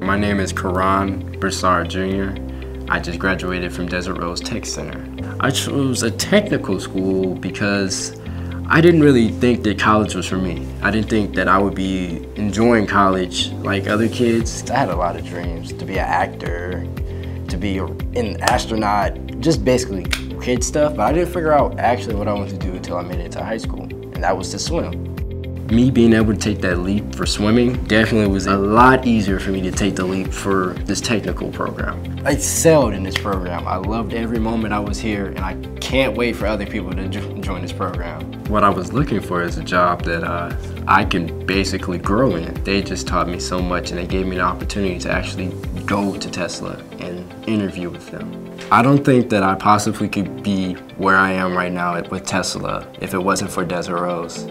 My name is Karan Broussard Jr. I just graduated from Desert Rose Tech Center. I chose a technical school because I didn't really think that college was for me. I didn't think that I would be enjoying college like other kids. I had a lot of dreams to be an actor, to be an astronaut, just basically kid stuff, but I didn't figure out actually what I wanted to do until I made it to high school, and that was to swim. Me being able to take that leap for swimming definitely was a lot easier for me to take the leap for this technical program. I excelled in this program. I loved every moment I was here, and I can't wait for other people to join this program. What I was looking for is a job that I can basically grow in. They just taught me so much, and they gave me the opportunity to actually go to Tesla and interview with them. I don't think that I possibly could be where I am right now with Tesla if it wasn't for Desert Rose.